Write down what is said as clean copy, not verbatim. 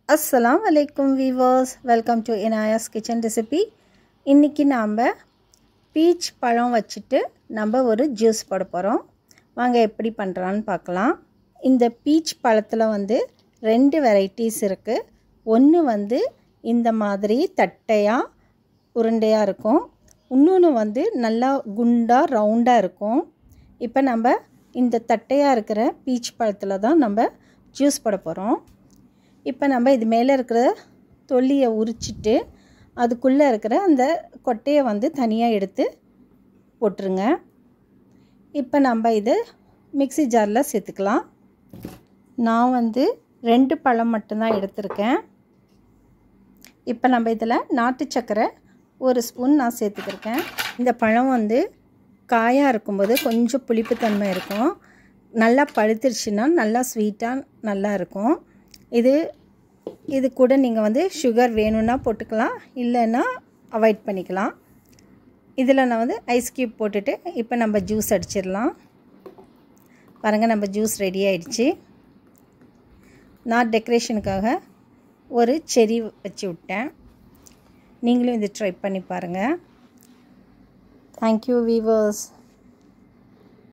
Assalamu alaikum viewers, welcome to Inaya's kitchen recipe. இன்னைக்கு நாம beach பழம் வச்சிட்டு நம்ம ஒரு ஜூஸ் போட போறோம். வாங்க எப்படி பண்றான்னு பார்க்கலாம். இந்த பீச் பழத்துல வந்து ரெண்டு வெரைட்டிஸ் இருக்கு. ஒன்னு வந்து இந்த மாதிரி தட்டையா உருண்டையா இருக்கும். இன்னொன்னு வந்து நல்லா குண்டா ரவுண்டா இருக்கும். இப்போ நம்ம இந்த தட்டையா இருக்கிற பீச் பழத்துல தான் நம்ம ஜூஸ் போட போறோம். இப்போ நம்ம இது மேலே இருக்கிற தொல்லியை உரிச்சிட்டு அதுக்குள்ளே இருக்கிற அந்த கொட்டையை வந்து தனியாக எடுத்து போட்டுருங்க. இப்போ நம்ம இது மிக்ஸி ஜாரில் சேர்த்துக்கலாம். நான் வந்து 2 பழம் மட்டும்தான் எடுத்திருக்கேன். இப்போ நம்ம இதில் நாட்டு சர்க்கரை 1 ஸ்பூன் நான் சேர்த்துக்கிருக்கேன். இந்த பழம் வந்து காயாக இருக்கும்போது கொஞ்சம் புளிப்புத்தன்மை இருக்கும். நல்லா பழுத்துருச்சுன்னா நல்லா ஸ்வீட்டாக நல்லா இருக்கும். இது கூட நீங்கள் வந்து சுகர் வேணும்னா போட்டுக்கலாம், இல்லைன்னா அவாய்ட் பண்ணிக்கலாம். இதில் நான் வந்து ஐஸ் க்யூப் போட்டுட்டு இப்போ நம்ம ஜூஸ் அடிச்சிடலாம். பாருங்கள், நம்ம ஜூஸ் ரெடி ஆகிடுச்சு. நான் டெக்கரேஷனுக்காக ஒரு செரி வச்சு விட்டேன். நீங்களும் இது ட்ரை பண்ணி பாருங்கள். Thank you viewers.